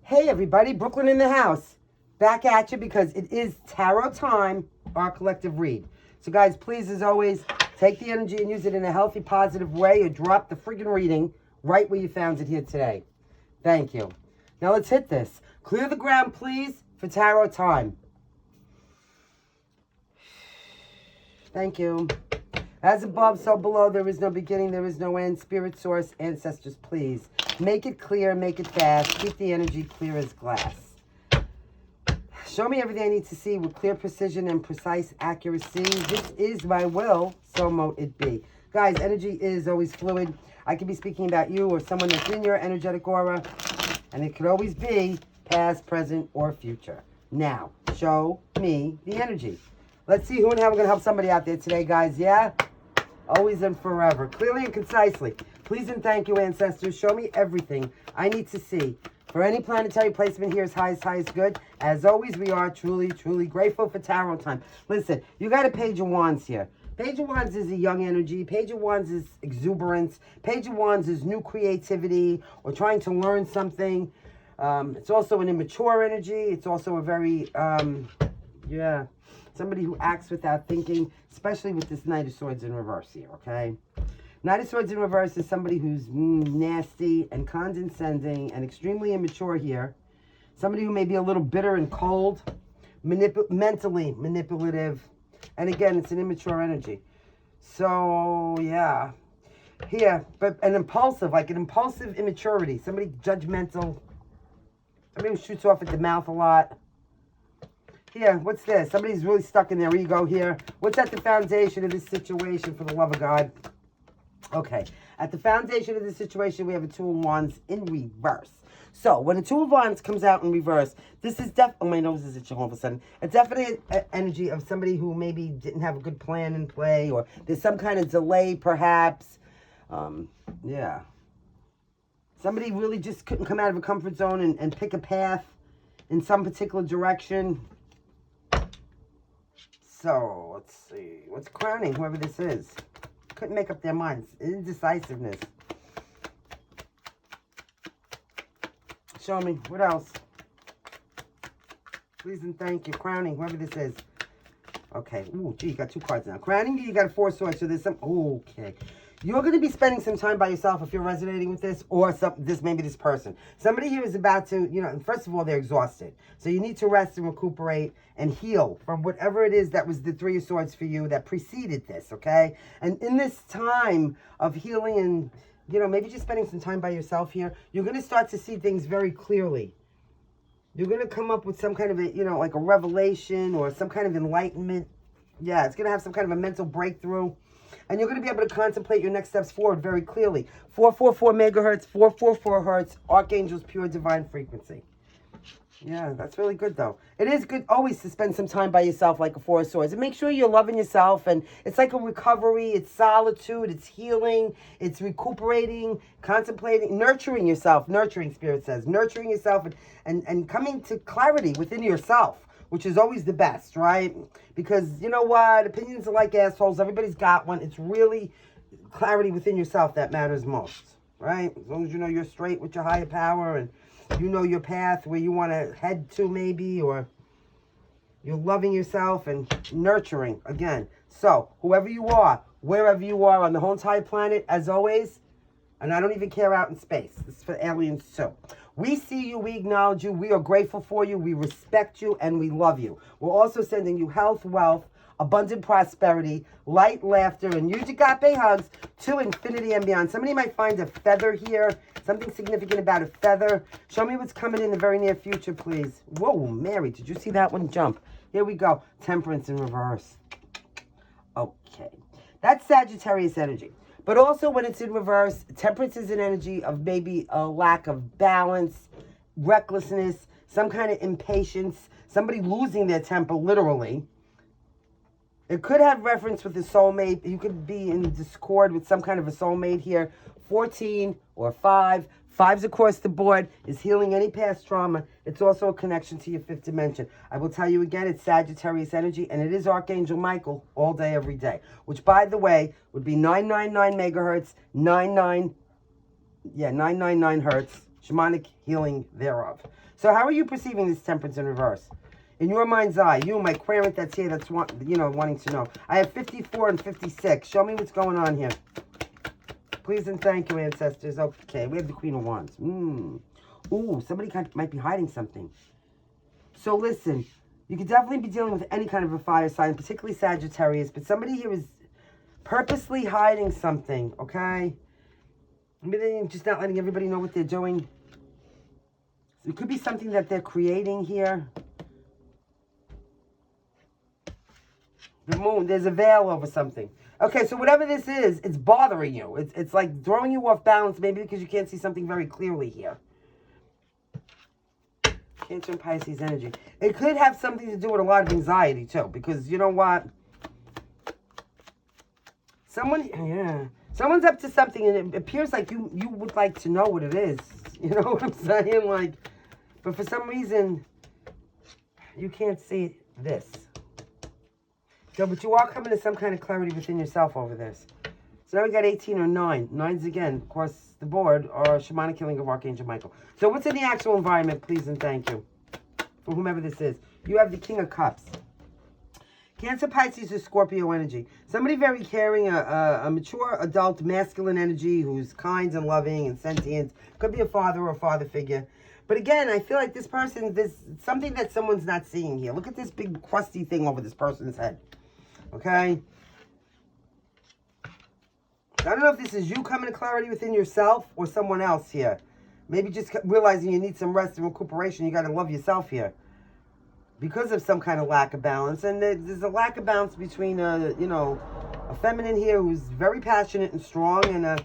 Hey everybody, Brooklyn in the house. Back at you because it is tarot time, our collective read. So guys, please, as always, take the energy and use it in a healthy, positive way, or drop the friggin' reading right where you found it here today. Thank you. Now let's hit this. Clear the ground, please, for tarot time. Thank you. As above, so below. There is no beginning, there is no end. Spirit, source, ancestors, please. Make it clear, make it fast. Keep the energy clear as glass. Show me everything I need to see with clear precision and precise accuracy. This is my will, so mote it be. Guys, energy is always fluid. I could be speaking about you or someone that's in your energetic aura, and it could always be past, present, or future. Now, show me the energy. Let's see who and how we're going to help somebody out there today, guys. Yeah? Always and forever. Clearly and concisely. Please and thank you, ancestors. Show me everything I need to see. For any planetary placement here is highest good. As always, we are truly, truly grateful for tarot time. Listen, you got a Page of Wands here. Page of Wands is a young energy. Page of Wands is exuberance. Page of Wands is new creativity or trying to learn something. It's also an immature energy. It's also a very, somebody who acts without thinking, especially with this Knight of Swords in reverse here, okay? Knight of Swords in reverse is somebody who's nasty and condescending and extremely immature here. Somebody who may be a little bitter and cold, mentally manipulative. And again, it's an immature energy. So, yeah. Here, but an impulsive, like an impulsive immaturity. Somebody judgmental. Somebody who shoots off at the mouth a lot. Here, what's this? Somebody's really stuck in their ego here. What's at the foundation of this situation, for the love of God? Okay, at the foundation of this situation, we have a Two of Wands in reverse. So, when a Two of Wands comes out in reverse, this is definitely, oh, my nose is itching all of a sudden. It's definitely an energy of somebody who maybe didn't have a good plan in play, or there's some kind of delay, perhaps. Yeah. Somebody really just couldn't come out of a comfort zone and pick a path in some particular direction. So, let's see. What's crowning whoever this is? Couldn't make up their minds. Indecisiveness. Show me. What else? Please and thank you. Crowning, whoever this is. Okay. Ooh, gee, you got two cards now. Crowning, you got a Four of Swords. So there's some... Okay. You're going to be spending some time by yourself if you're resonating with this, or maybe this person. Somebody here is about to, first of all, they're exhausted. So you need to rest and recuperate and heal from whatever it is that was the Three of Swords for you that preceded this, okay? And in this time of healing and, maybe just spending some time by yourself here, you're going to start to see things very clearly. You're going to come up with some kind of a, like a revelation or some kind of enlightenment. Yeah, it's going to have some kind of a mental breakthrough. And you're going to be able to contemplate your next steps forward very clearly. 444 megahertz, 444 hertz, Archangel's pure divine frequency. Yeah, that's really good, though. It is good always to spend some time by yourself like a Four of Swords. And make sure you're loving yourself. And it's like a recovery. It's solitude. It's healing. It's recuperating, contemplating, nurturing yourself. Nurturing, Spirit says. Nurturing yourself and coming to clarity within yourself, which is always the best, right? Because you know what? Opinions are like assholes. Everybody's got one. It's really clarity within yourself that matters most, right? As long as you know you're straight with your higher power and you know your path where you want to head to maybe, or you're loving yourself and nurturing again. So, whoever you are, wherever you are on the whole entire planet, as always, and I don't even care out in space. This is for aliens too. We see you, we acknowledge you, we are grateful for you, we respect you, and we love you. We're also sending you health, wealth, abundant prosperity, light, laughter, and huge agape hugs to infinity and beyond. Somebody might find a feather here, something significant about a feather. Show me what's coming in the very near future, please. Whoa, Mary, did you see that one jump? Here we go. Temperance in reverse. Okay. That's Sagittarius energy. But also when it's in reverse, temperance is an energy of maybe a lack of balance, recklessness, some kind of impatience, somebody losing their temper literally. It could have reference with a soulmate. You could be in discord with some kind of a soulmate here. 14 or 5. 5s across the board is healing any past trauma. It's also a connection to your fifth dimension. I will tell you again, it's Sagittarius energy, and it is Archangel Michael all day, every day. Which, by the way, would be 999 megahertz, 999 hertz. shamanic healing thereof. So how are you perceiving this Temperance in reverse? In your mind's eye, you, my querent that's here, that's wanting to know. I have 54 and 56. Show me what's going on here. Please and thank you, ancestors. Okay, we have the Queen of Wands. Ooh, somebody might be hiding something. So listen, you could definitely be dealing with any kind of a fire sign, particularly Sagittarius, but somebody here is purposely hiding something, okay? Maybe they're just not letting everybody know what they're doing. So it could be something that they're creating here. The moon, there's a veil over something. Okay, so whatever this is, it's bothering you. It's like throwing you off balance, maybe because you can't see something very clearly here. Cancer and Pisces energy. It could have something to do with a lot of anxiety, too. Because, you know what? Someone's up to something, and it appears like you would like to know what it is. You know what I'm saying? Like, but for some reason, you can't see this. So, but you are coming to some kind of clarity within yourself over this. So now we got 18 or 9. 9's again, across the board, or shamanic healing of Archangel Michael. So what's in the actual environment, please and thank you, for whomever this is. You have the King of Cups. Cancer, Pisces, or Scorpio energy. Somebody very caring, a mature adult masculine energy who's kind and loving and sentient. Could be a father or a father figure. But again, I feel like this person, there's something that someone's not seeing here. Look at this big crusty thing over this person's head. Okay? I don't know if this is you coming to clarity within yourself or someone else here. Maybe just realizing you need some rest and recuperation. You got to love yourself here. Because of some kind of lack of balance. And there's a lack of balance between, a feminine here who's very passionate and strong, and a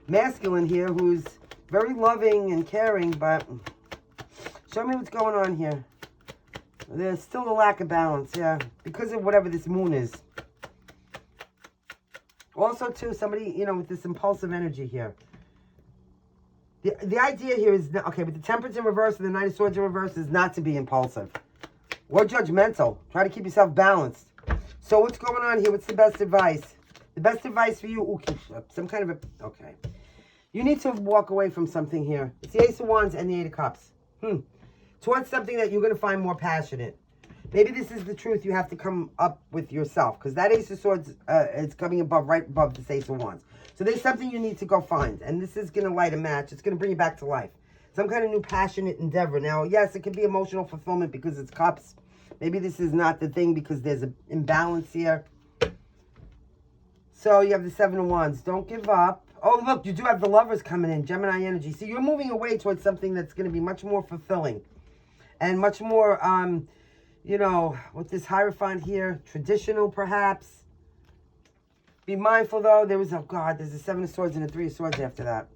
masculine here who's very loving and caring. But show me what's going on here. There's still a lack of balance, yeah. Because of whatever this moon is. Also, too, somebody, with this impulsive energy here. The idea here is, okay, with the Temperance in reverse and the Knight of Swords in reverse is not to be impulsive. Or judgmental. Try to keep yourself balanced. So what's going on here? What's the best advice? The best advice for you, some kind of a, okay. You need to walk away from something here. It's the Ace of Wands and the Eight of Cups. Towards something that you're going to find more passionate. Maybe this is the truth you have to come up with yourself. Because that Ace of Swords is coming right above this Ace of Wands. So there's something you need to go find. And this is going to light a match. It's going to bring you back to life. Some kind of new passionate endeavor. Now, yes, it can be emotional fulfillment because it's cups. Maybe this is not the thing because there's an imbalance here. So you have the Seven of Wands. Don't give up. Oh, look, you do have the Lovers coming in. Gemini energy. See, you're moving away towards something that's going to be much more fulfilling. And much more, with this Hierophant here, traditional perhaps. Be mindful, though. There's a Seven of Swords and a Three of Swords after that.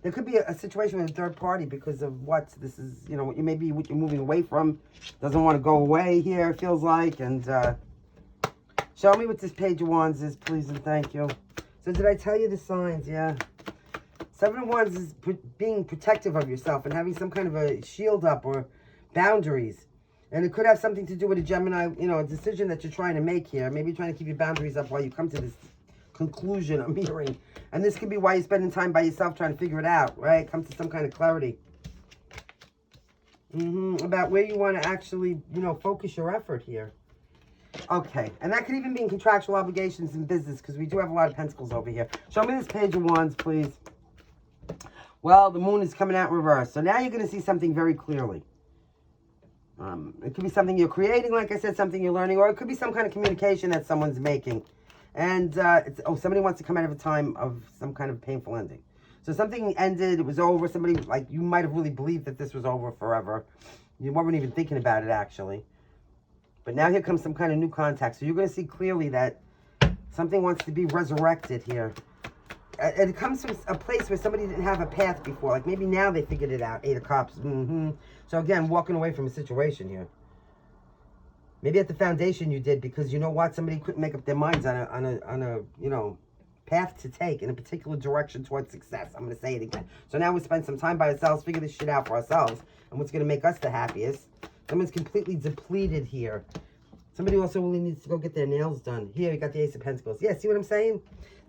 There could be a situation with a third party because of what this is, what you're moving away from. Doesn't want to go away here, it feels like. And show me what this Page of Wands is, please and thank you. So did I tell you the signs? Yeah. Seven of Wands is being protective of yourself and having some kind of a shield up or boundaries. And it could have something to do with a Gemini, a decision that you're trying to make here. Maybe you're trying to keep your boundaries up while you come to this conclusion I'm hearing. And this could be why you're spending time by yourself trying to figure it out, right? Come to some kind of clarity. About where you want to actually, focus your effort here. Okay. And that could even be in contractual obligations in business because we do have a lot of pentacles over here. Show me this Page of Wands, please. Well, the moon is coming out in reverse. So now you're going to see something very clearly. It could be something you're creating, like I said, something you're learning, or it could be some kind of communication that someone's making. And, somebody wants to come out of a time of some kind of painful ending. So something ended, it was over. Somebody, you might have really believed that this was over forever. You weren't even thinking about it, actually. But now here comes some kind of new contact. So you're going to see clearly that something wants to be resurrected here. And it comes from a place where somebody didn't have a path before. Like, maybe now they figured it out. Eight of Cups. So, again, walking away from a situation here. Maybe at the foundation you did because, you know what? Somebody couldn't make up their minds on a path to take in a particular direction towards success. I'm going to say it again. So now we spend some time by ourselves, figure this shit out for ourselves. And what's going to make us the happiest. Someone's completely depleted here. Somebody also really needs to go get their nails done. Here, you got the Ace of Pentacles. Yeah, see what I'm saying?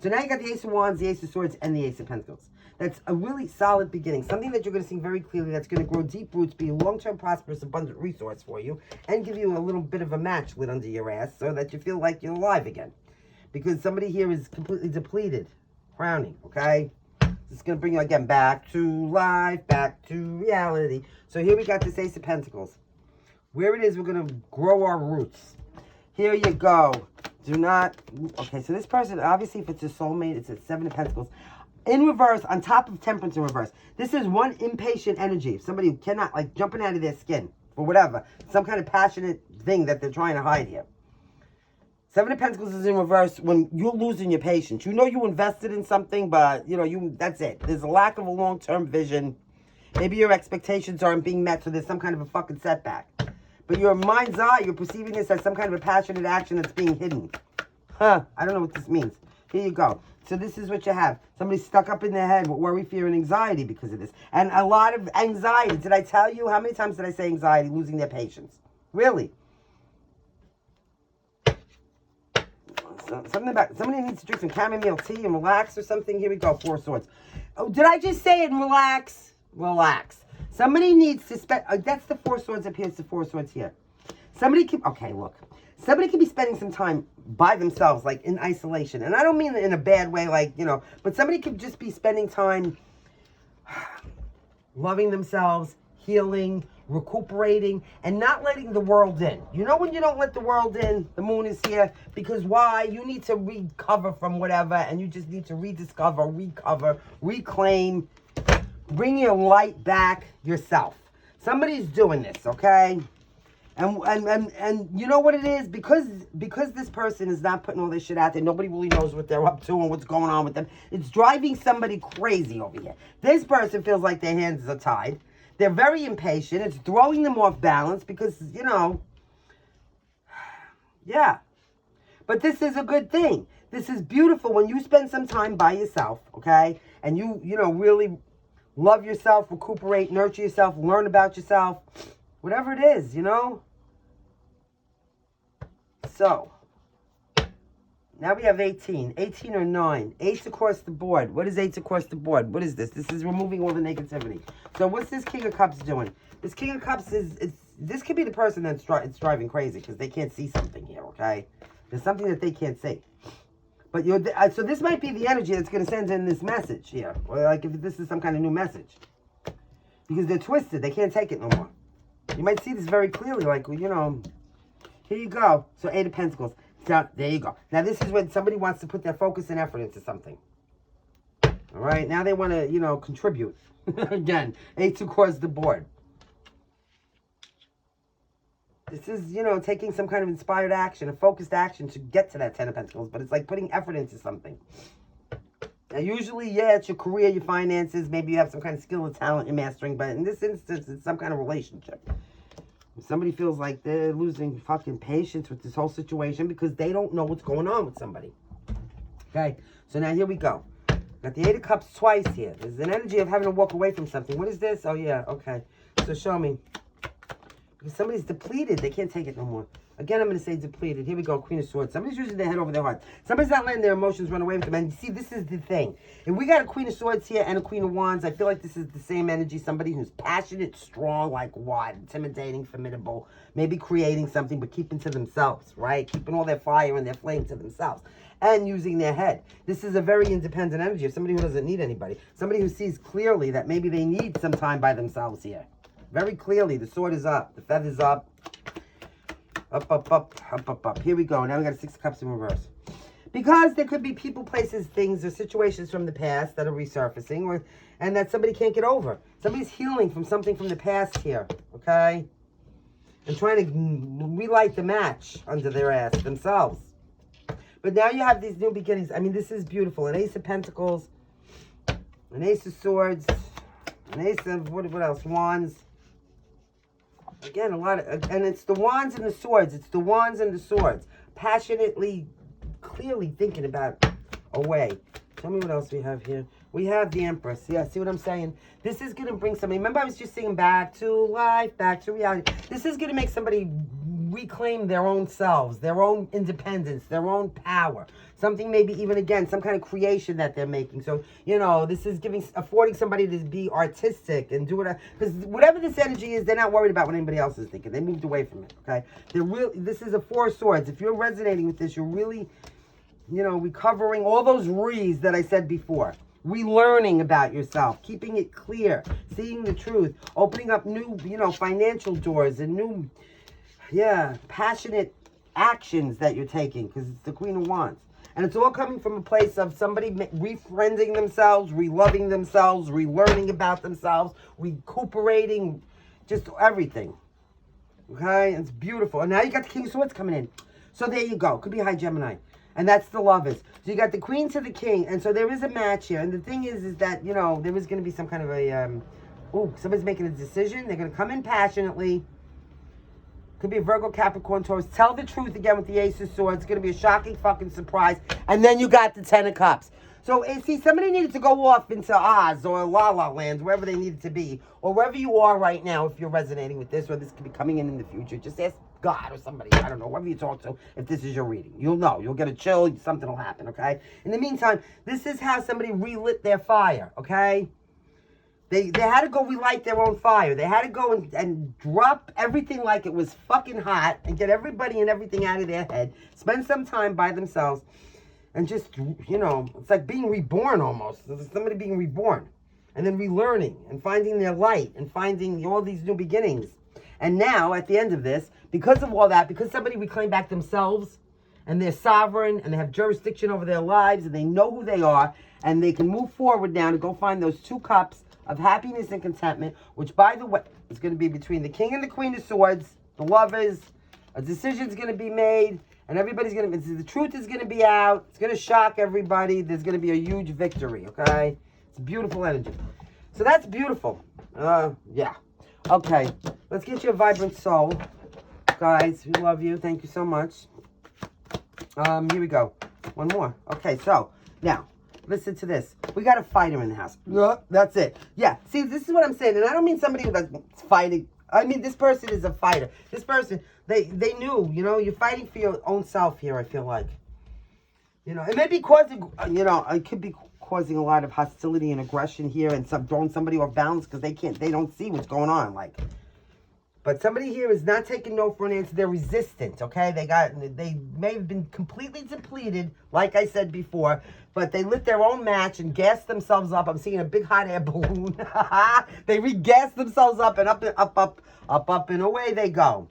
So now you got the Ace of Wands, the Ace of Swords, and the Ace of Pentacles. that's a really solid beginning. Something that you're going to see very clearly that's going to grow deep roots, be a long-term, prosperous, abundant resource for you, and give you a little bit of a match lit under your ass so that you feel like you're alive again. Because somebody here is completely depleted. Crowning, okay? It's going to bring you, again, back to life, back to reality. So here we got this Ace of Pentacles. Where it is, we're going to grow our roots. Here you go. Do not... Okay, so this person, obviously, if it's a soulmate, it's a 7 of Pentacles. In reverse, on top of Temperance in reverse. This is one impatient energy. Somebody who cannot, like, jumping out of their skin. Or whatever. Some kind of passionate thing that they're trying to hide here. 7 of Pentacles is in reverse when you're losing your patience. You know you invested in something, but, you know, that's it. There's a lack of a long-term vision. Maybe your expectations aren't being met, so there's some kind of a fucking setback. But your mind's eye, you're perceiving this as some kind of a passionate action that's being hidden. Huh, I don't know what this means. Here you go. So this is what you have. Somebody's stuck up in their head with worry, fear, and anxiety because of this. And a lot of anxiety. Did I tell you? How many times did I say anxiety? Losing their patience. Really? Something about, somebody needs to drink some chamomile tea and relax or something. Here we go, 4 of Swords. Oh, did I just say it? Relax. Relax. Somebody needs to spend, that's the 4 of Swords up here, it's the 4 of Swords here. Somebody can, okay, look. Somebody can be spending some time by themselves, like in isolation. And I don't mean in a bad way, like, you know, but somebody could just be spending time loving themselves, healing, recuperating, and not letting the world in. You know when you don't let the world in, the moon is here, because why? You need to recover from whatever, and you just need to rediscover, recover, reclaim, bring your light back yourself. Somebody's doing this, okay? And you know what it is? Because this person is not putting all this shit out there, nobody really knows what they're up to and what's going on with them. It's driving somebody crazy over here. This person feels like their hands are tied. They're very impatient. It's throwing them off balance because, you know, yeah. But this is a good thing. This is beautiful when you spend some time by yourself, okay? And you know, really love yourself, recuperate, nurture yourself, learn about yourself, whatever it is, you know? So, now we have 18. 18 or 9. 8 across the board. What is 8 across the board? What is this? This is removing all the negativity. So what's this King of Cups doing? This King of Cups is this could be the person that's driving crazy because they can't see something here, okay? There's something that they can't see. But so this might be the energy that's going to send in this message here. Or like if this is some kind of new message. Because they're twisted. They can't take it no more. You might see this very clearly. Like, you know, here you go. So 8 of Pentacles. So, there you go. Now, this is when somebody wants to put their focus and effort into something. All right? Now they want to, you know, contribute. Again, 8 across the board. This is, you know, taking some kind of inspired action, a focused action to get to that 10 of Pentacles. But it's like putting effort into something. Now, usually, yeah, it's your career, your finances. Maybe you have some kind of skill or talent you're mastering. But in this instance, it's some kind of relationship. Somebody feels like they're losing fucking patience with this whole situation because they don't know what's going on with somebody. Okay, so now here we go. Got the 8 of Cups twice here. There's an energy of having to walk away from something. What is this? Oh, yeah, okay. So show me. Because somebody's depleted. They can't take it no more. Again, I'm going to say depleted. Here we go, Queen of Swords. Somebody's using their head over their heart. Somebody's not letting their emotions run away with them. And you see, this is the thing. If we got a Queen of Swords here and a Queen of Wands, I feel like this is the same energy. Somebody who's passionate, strong, like what? Intimidating, formidable. Maybe creating something, but keeping to themselves, right? Keeping all their fire and their flame to themselves. And using their head. This is a very independent energy of somebody who doesn't need anybody. Somebody who sees clearly that maybe they need some time by themselves here. Very clearly, the sword is up. The feather's up. Up, up, up, up, up, up. Here we go. Now we got a 6 of Cups in reverse. Because there could be people, places, things, or situations from the past that are resurfacing, and that somebody can't get over. Somebody's healing from something from the past here, okay? And trying to relight the match under their ass themselves. But now you have these new beginnings. I mean, this is beautiful. An Ace of Pentacles, an Ace of Swords, an Ace of, what else? Wands. Again, a lot of, and it's the Wands and the Swords. It's the Wands and the Swords. Passionately, clearly thinking about a way. Tell me what else we have here. We have the Empress. Yeah, see what I'm saying? This is going to bring somebody, remember I was just saying back to life, back to reality. This is going to make somebody reclaim their own selves, their own independence, their own power. Something maybe even, again, some kind of creation that they're making. So, you know, this is affording somebody to be artistic and do whatever. Because whatever this energy is, they're not worried about what anybody else is thinking. They moved away from it, okay? This is a Four of Swords. If you're resonating with this, you're really, you know, recovering all those re's that I said before. Relearning about yourself, keeping it clear, seeing the truth, opening up new, you know, financial doors and new, passionate actions that you're taking, because it's the Queen of Wands. And it's all coming from a place of somebody refriending themselves, reloving themselves, relearning about themselves, recuperating, just everything. Okay? It's beautiful. And now you got the King of Swords coming in. So there you go. Could be High Gemini. And that's the Lovers. So you got the Queen to the King. And so there is a match here. And the thing is that, you know, there is going to be some kind of a, somebody's making a decision. They're going to come in passionately. Could be a Virgo, Capricorn, Taurus. Tell the truth again with the Ace of Swords. It's going to be a shocking fucking surprise. And then you got the Ten of Cups. So, see, somebody needed to go off into Oz or La La Land, wherever they needed to be. Or wherever you are right now, if you're resonating with this, or this could be coming in the future. Just ask God or somebody, I don't know, whoever you talk to, if this is your reading. You'll know. You'll get a chill. Something will happen, okay? In the meantime, this is how somebody relit their fire, okay? They had to go relight their own fire. They had to go and drop everything like it was fucking hot and get everybody and everything out of their head. Spend some time by themselves and just, you know, it's like being reborn almost. It's somebody being reborn and then relearning and finding their light and finding all these new beginnings. And now, at the end of this, because of all that, because somebody reclaimed back themselves and they're sovereign and they have jurisdiction over their lives and they know who they are and they can move forward now to go find those 2 cups of happiness and contentment, which, by the way, is going to be between the King and the Queen of Swords, the Lovers. A decision's going to be made, and everybody's going to, the truth is going to be out. It's going to shock everybody. There's going to be a huge victory, okay? It's beautiful energy. So that's beautiful. Yeah. Okay, let's get you a vibrant soul. Guys, we love you. Thank you so much. Here we go. One more. Okay, so, now, listen to this. We got a fighter in the house. That's it. Yeah. See, this is what I'm saying. And I don't mean somebody that's fighting. I mean, this person is a fighter. This person, they knew, you know, you're fighting for your own self here, I feel like. You know, it may be causing, you know, it could be causing a lot of hostility and aggression here and throwing somebody off balance because they don't see what's going on. Like, but somebody here is not taking no for an answer. They're resistant, okay? They may have been completely depleted, like I said before, but they lit their own match and gassed themselves up. I'm seeing a big hot air balloon. They re-gassed themselves up and up, and away they go.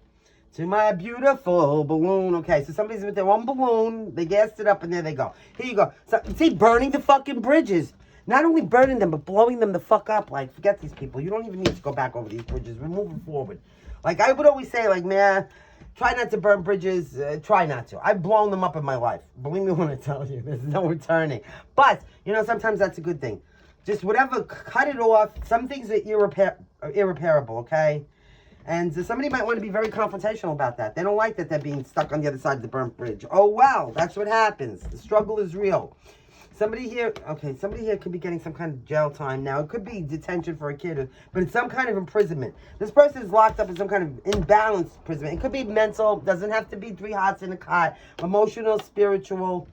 To my beautiful balloon. Okay, so somebody's with their own balloon. They gassed it up, and there they go. Here you go. So, see, burning the fucking bridges. Not only burning them, but blowing them the fuck up. Like, forget these people. You don't even need to go back over these bridges. We're moving forward. Like, I would always say, like, man, try not to burn bridges. Try not to. I've blown them up in my life. Believe me when I tell you. There's no returning. But, you know, sometimes that's a good thing. Just whatever, cut it off. Some things are irreparable, okay? And somebody might want to be very confrontational about that. They don't like that they're being stuck on the other side of the burnt bridge. Oh, well, that's what happens. The struggle is real. Somebody here could be getting some kind of jail time now. It could be detention for a kid, but it's some kind of imprisonment. This person is locked up in some kind of imbalanced imprisonment. It could be mental. Doesn't have to be 3 hots in a cot. Emotional, spiritual.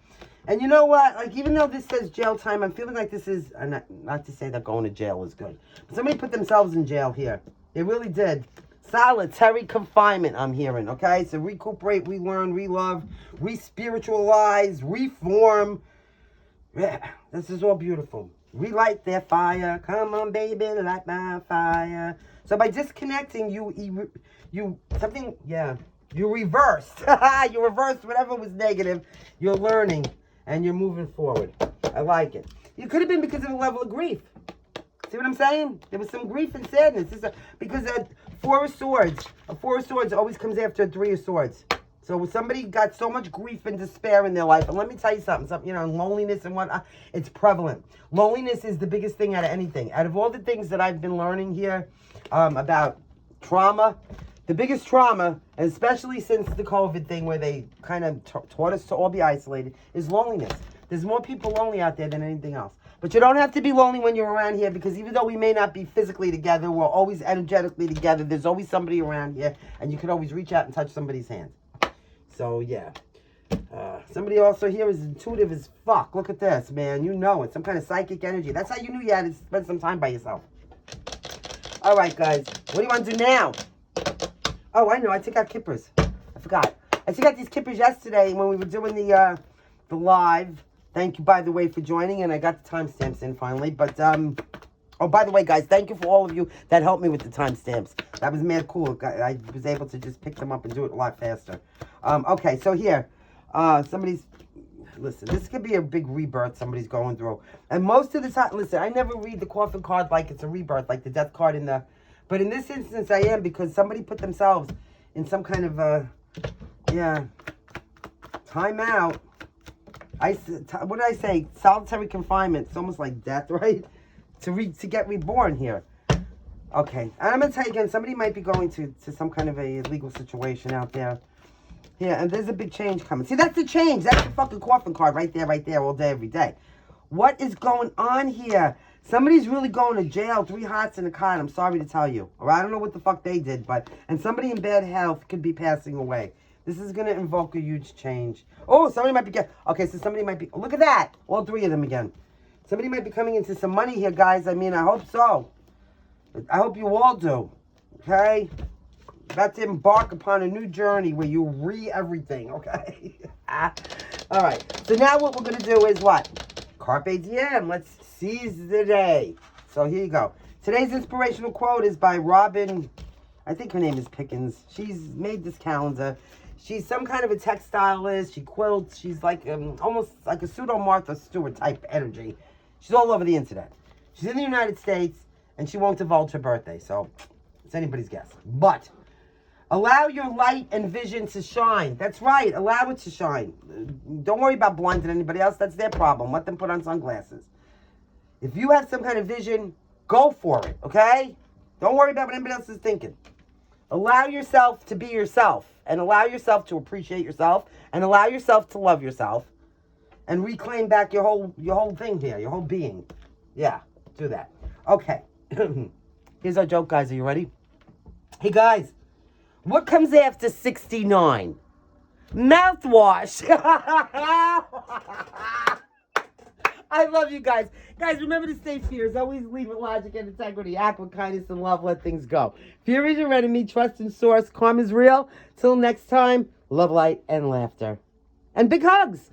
And you know what? Like, even though this says jail time, I'm feeling like this is, not to say that going to jail is good, but somebody put themselves in jail here. They really did. Solitary confinement, I'm hearing, okay? So recuperate, relearn, relove, re-spiritualize, reform. Yeah, this is all beautiful. Relight their fire. Come on, baby, light my fire. So by disconnecting, you reversed. You reversed whatever was negative. You're learning, and you're moving forward. I like it. It could have been because of a level of grief. See what I'm saying? There was some grief and sadness. Because a 4 of Swords always comes after a 3 of Swords. So somebody got so much grief and despair in their life. And let me tell you something, you know, loneliness and whatnot, it's prevalent. Loneliness is the biggest thing out of anything. Out of all the things that I've been learning here about trauma, the biggest trauma, and especially since the COVID thing where they kind of taught us to all be isolated, is loneliness. There's more people lonely out there than anything else. But you don't have to be lonely when you're around here, because even though we may not be physically together, we're always energetically together. There's always somebody around here, and you can always reach out and touch somebody's hand. So, yeah. Somebody also here is intuitive as fuck. Look at this, man. You know it. Some kind of psychic energy. That's how you knew you had to spend some time by yourself. All right, guys. What do you want to do now? Oh, I know. I took out Kippers. I forgot. I took out these Kippers yesterday when we were doing the live. Thank you, by the way, for joining. And I got the timestamps in finally. But, oh, by the way, guys, thank you for all of you that helped me with the timestamps. That was mad cool. I was able to just pick them up and do it a lot faster. Okay, so here. Listen, this could be a big rebirth somebody's going through. And most of the time, listen, I never read the coffin card like it's a rebirth, like the death card in the... But in this instance, I am, because somebody put themselves in some kind of, time out. What did I say? Solitary confinement. It's almost like death, right? To get reborn here. Okay, and I'm going to tell you again, somebody might be going to some kind of a legal situation out there. Yeah, and there's a big change coming. See, that's the change. That's the fucking coffin card right there, all day, every day. What is going on here? Somebody's really going to jail, 3 hots and a cot, I'm sorry to tell you. Or I don't know what the fuck they did, and somebody in bad health could be passing away. This is going to invoke a huge change. Oh, somebody might be okay, so somebody might be, look at that. All 3 of them again. Somebody might be coming into some money here, guys. I mean, I hope so. I hope you all do. Okay? About to embark upon a new journey where you everything, okay? All right. So now what we're going to do is what? Carpe diem. Let's seize the day. So here you go. Today's inspirational quote is by Robin. I think her name is Pickens. She's made this calendar. She's some kind of a textilist. She quilts. She's like almost like a pseudo Martha Stewart type energy. She's all over the internet. She's in the United States, and she won't divulge her birthday. So it's anybody's guess. But allow your light and vision to shine. That's right. Allow it to shine. Don't worry about blinding anybody else. That's their problem. Let them put on sunglasses. If you have some kind of vision, go for it, okay? Don't worry about what anybody else is thinking. Allow yourself to be yourself, and allow yourself to appreciate yourself, and allow yourself to love yourself, and reclaim back your whole thing here, your whole being. Yeah, do that. Okay. Here's our joke, guys. Are you ready? Hey, guys. What comes after 69? Mouthwash. I love you guys. Guys, remember to stay fierce. Always leave with logic and integrity. Act with kindness and love. Let things go. Fear is your enemy. Trust in source. Karma is real. Till next time, love, light, and laughter. And big hugs.